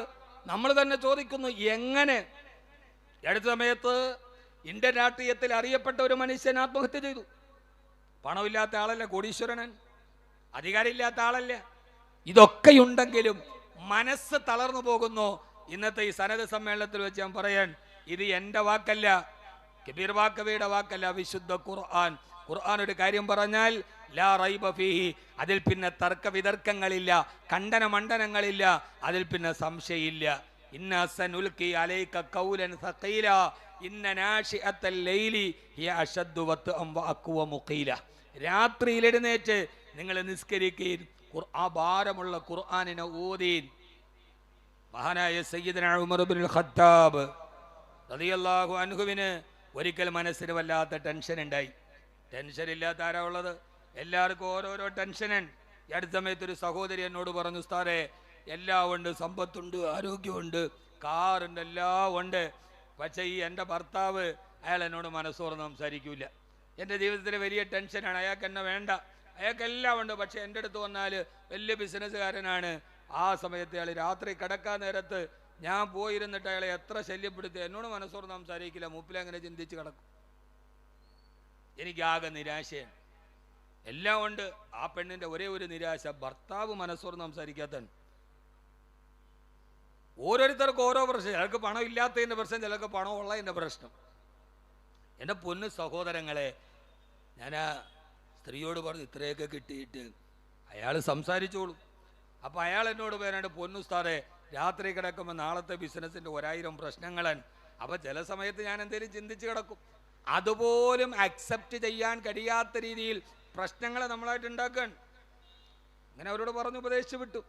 നമ്മൾ തന്നെ ചോദിക്കുന്നു എങ്ങനെ? അടുത്ത സമയത്ത് ഇന്ത്യൻ രാഷ്ട്രീയത്തിൽ അറിയപ്പെട്ട ഒരു മനുഷ്യൻ ആത്മഹത്യ ചെയ്തു. പണമില്ലാത്ത ആളല്ല, കോടീശ്വരനൻ, അധികാരമില്ലാത്ത ആളല്ല. ഇതൊക്കെയുണ്ടെങ്കിലും മനസ്സ് തളർന്നു പോകുന്നു. ഇന്നത്തെ ഈ സനദ് സമ്മേളനത്തിൽ വെച്ച് ഞാൻ പറയാൻ, ഇത് എൻ്റെ വാക്കല്ല, കബീർ വാക്കവിയുടെ വാക്കല്ല, വിശുദ്ധ ഖുർആൻ. ഖുർആൻ ഒരു കാര്യം പറഞ്ഞാൽ ലാ റൈബ ഫീഹി, അതിൽ പിന്നെ തർക്ക വിതർക്കങ്ങളില്ല, ഖണ്ഡന മണ്ഡനങ്ങളില്ല, അതിൽ പിന്നെ സംശയമില്ല. ഇന്ന സനുൽഖി അലൈക ഖൗലൻ സഖീല ഇന്ന നാശിഅത്തൽ ലൈലി ഹിയ അശദ്ദു വത്അം വഅഖ്വ മുഖീല. രാത്രിയിൽ എഴുന്നേറ്റ് നിങ്ങൾ നിസ്കരിക്കീൻ, ഖുർആൻ ഭാരമുള്ള ഖുർആനിനെ ഓതീൻ. മഹാനായ സയ്യിദന ഉമർ ഇബ്നുൽ ഖത്താബ് റളിയല്ലാഹു അൻഹുവിന് ഒരിക്കൽ മനസ്സിന് വല്ലാത്ത ടെൻഷൻ ഉണ്ടായി. ടെൻഷൻ ഇല്ലാത്ത ആരാ ഉള്ളത്? എല്ലാവർക്കും ഓരോരോ ടെൻഷനാണ്. ഈ അടുത്ത സമയത്ത് ഒരു സഹോദരി എന്നോട് പറഞ്ഞു, ഉസ്താദേ എല്ലാം ഉണ്ട്, സമ്പത്തുണ്ട്, ആരോഗ്യമുണ്ട്, കാറുണ്ട്, എല്ലാം ഉണ്ട്, പക്ഷേ ഈ എൻ്റെ ഭർത്താവ് അയാൾ എന്നോട് മനസ്സോർന്ന് സംസാരിക്കൂല. എൻ്റെ ജീവിതത്തിൽ വലിയ ടെൻഷനാണ്, അയാൾക്ക് എന്നെ വേണ്ട, അയാൾക്കെല്ലാം ഉണ്ട്, പക്ഷെ എൻ്റെ അടുത്ത് വന്നാൽ വലിയ ബിസിനസ്സുകാരനാണ്. ആ സമയത്ത് അയാൾ രാത്രി കിടക്കാൻ നേരത്ത് ഞാൻ പോയിരുന്നിട്ട് അയാളെ എത്ര ശല്യപ്പെടുത്തി, എന്നോട് മനസ്സോർന്ന് സംസാരിക്കില്ല, മൂപ്പിലെ അങ്ങനെ ചിന്തിച്ച് കിടക്കും. എനിക്കാകെ നിരാശയാണ്. എല്ലാം ഉണ്ട്, ആ പെണ്ണിൻ്റെ ഒരേ ഒരു നിരാശ, ഭർത്താവ് മനസ്സോർന്ന് സംസാരിക്കാത്തതാണ്. ഓരോരുത്തർക്കും ഓരോ പ്രശ്നം. ചിലർക്ക് പണം ഇല്ലാത്തതിൻ്റെ പ്രശ്നം, ചിലർക്ക് പണം ഉള്ളതിൻ്റെ പ്രശ്നം. എൻ്റെ പൊന്ന് സഹോദരങ്ങളെ, ഞാൻ ആ സ്ത്രീയോട് പറഞ്ഞു, ഇത്രയൊക്കെ കിട്ടിയിട്ട് അയാൾ സംസാരിച്ചോളൂ. അപ്പോൾ അയാൾ എന്നോട് പറയാണ്ട്, പൊന്നുസ്താദേ രാത്രി കിടക്കുമ്പോൾ നാളത്തെ ബിസിനസ്സിൻ്റെ 1000 പ്രശ്നങ്ങളാണ്. അപ്പോൾ ചില സമയത്ത് ഞാൻ എന്തെങ്കിലും ചിന്തിച്ച് കിടക്കും. അതുപോലും അക്സെപ്റ്റ് ചെയ്യാൻ കഴിയാത്ത രീതിയിൽ പ്രശ്നങ്ങളെ നമ്മളായിട്ട് ഉണ്ടാക്കാൻ അങ്ങനെ അവരോട് പറഞ്ഞു, ഉപദേശിച്ചു വിട്ടു.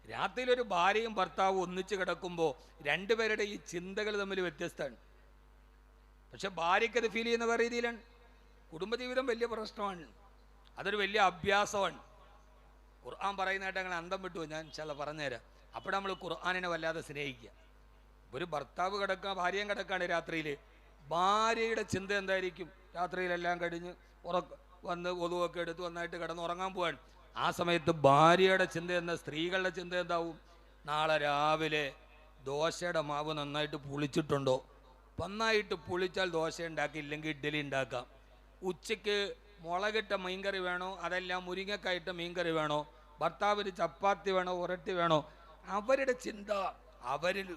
രാത്രിയിൽ ഒരു ഭാര്യയും ഭർത്താവും ഒന്നിച്ച് കിടക്കുമ്പോൾ രണ്ടുപേരുടെ ഈ ചിന്തകൾ തമ്മിൽ വ്യത്യസ്തമാണ്. പക്ഷെ ഭാര്യയ്ക്കത് ഫീൽ ചെയ്യുന്ന വേറെ രീതിയിലാണ്. കുടുംബജീവിതം വലിയ പ്രശ്നമാണ്, അതൊരു വലിയ അഭ്യാസമാണ്. ഖുർആൻ പറയുന്നതായിട്ട് അങ്ങനെ അന്തം വിട്ടു, ഞാൻ ചില പറഞ്ഞുതരാം. അപ്പോൾ നമ്മൾ ഖുർആനിനെ വല്ലാതെ സ്നേഹിക്കുക. ഒരു ഭർത്താവ് കിടക്കുക, ഭാര്യയും കിടക്കുകയാണ് രാത്രിയിൽ, ഭാര്യയുടെ ചിന്ത എന്തായിരിക്കും? രാത്രിയിലെല്ലാം കഴിഞ്ഞ് വന്ന് ഒതുവൊക്കെ എടുത്ത് നന്നായിട്ട് കിടന്നുറങ്ങാൻ പോവാൻ. ആ സമയത്ത് ഭാര്യയുടെ ചിന്ത എന്താ? സ്ത്രീകളുടെ ചിന്ത എന്താവും? നാളെ രാവിലെ ദോശയുടെ മാവ് നന്നായിട്ട് പുളിച്ചിട്ടുണ്ടോ? നന്നായിട്ട് പുളിച്ചാൽ ദോശ ഉണ്ടാക്കി, ഇല്ലെങ്കിൽ ഇഡ്ഡലി ഉണ്ടാക്കാം. ഉച്ചയ്ക്ക് മുളകിട്ട മീൻകറി വേണോ, അതെല്ലാം മുരിങ്ങക്കായിട്ട മീൻകറി വേണോ, ഭർത്താവിന് ചപ്പാത്തി വേണോ, ഉരട്ടി വേണോ? അവരുടെ ചിന്ത അവരിൽ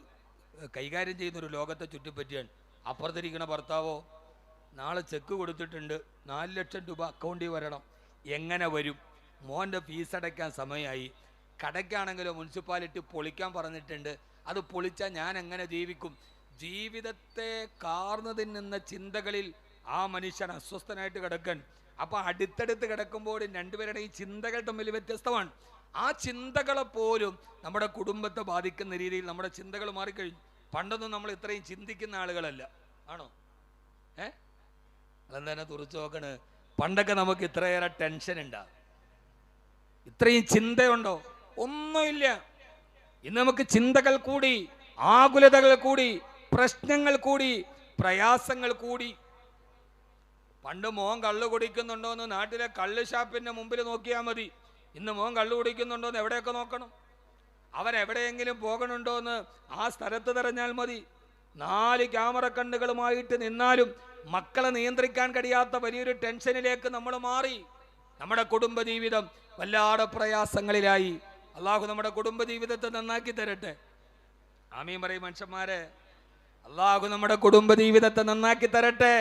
കൈകാര്യം ചെയ്യുന്നൊരു ലോകത്തെ ചുറ്റിപ്പറ്റിയാണ്. അപ്പുറത്തിരിക്കണ ഭർത്താവോ, നാളെ ചെക്ക് കൊടുത്തിട്ടുണ്ട്, 4 ലക്ഷം രൂപ അക്കൗണ്ടിൽ വരണം, എങ്ങനെ വരും? മോൻ്റെ ഫീസ് അടയ്ക്കാൻ സമയമായി, കടയ്ക്കാണെങ്കിലോ മുനിസിപ്പാലിറ്റി പൊളിക്കാൻ പറഞ്ഞിട്ടുണ്ട്, അത് പൊളിച്ചാൽ ഞാൻ എങ്ങനെ ജീവിക്കും? ജീവിതത്തെ കാർന്നു തിന്നുന്ന ചിന്തകളിൽ ആ മനുഷ്യൻ അസ്വസ്ഥനായിട്ട് കിടക്കാൻ. അപ്പോൾ അടുത്തടുത്ത് കിടക്കുമ്പോൾ രണ്ടുപേരുടെ ഈ ചിന്തകൾ തമ്മിൽ വ്യത്യസ്തമാണ്. ആ ചിന്തകളെപ്പോലും നമ്മുടെ കുടുംബത്തെ ബാധിക്കുന്ന രീതിയിൽ നമ്മുടെ ചിന്തകൾ മാറിക്കഴിഞ്ഞു. പണ്ടൊന്നും നമ്മൾ ഇത്രയും ചിന്തിക്കുന്ന ആളുകളല്ല, ആണോ? അതെന്താ തുറച്ചു നോക്കണ്? പണ്ടൊക്കെ നമുക്ക് ഇത്രയേറെ ടെൻഷൻ ഉണ്ടാകും, ഇത്രയും ചിന്തയുണ്ടോ? ഒന്നുമില്ല. ഇന്ന് നമുക്ക് ചിന്തകൾ കൂടി, ആകുലതകൾ കൂടി, പ്രശ്നങ്ങൾ കൂടി, പ്രയാസങ്ങൾ കൂടി. പണ്ട് മോൻ കള്ള് കുടിക്കുന്നുണ്ടോ എന്ന് നാട്ടിലെ കള്ള് ഷാപ്പിന്റെ മുമ്പിൽ നോക്കിയാൽ മതി. ഇന്ന് മോൻ കള്ള് കുടിക്കുന്നുണ്ടോ എന്ന് എവിടെയൊക്കെ നോക്കണം? അവൻ എവിടെയെങ്കിലും പോകണുണ്ടോ എന്ന് ആ സ്ഥലത്ത് തിരഞ്ഞാൽ മതി. 4 ക്യാമറ കണ്ണുകളുമായിട്ട് നിന്നാലും മക്കളെ നിയന്ത്രിക്കാൻ കഴിയാത്ത വലിയൊരു ടെൻഷനിലേക്ക് നമ്മൾ മാറി. നമ്മുടെ കുടുംബജീവിതം വല്ലാതെ പ്രയാസങ്ങളിലായി. അള്ളാഹു നമ്മുടെ കുടുംബജീവിതത്തെ നന്നാക്കി തരട്ടെ. ആമീൻ പറയും മനുഷ്യന്മാരെ. അള്ളാഹു നമ്മുടെ കുടുംബജീവിതത്തെ നന്നാക്കി തരട്ടെ.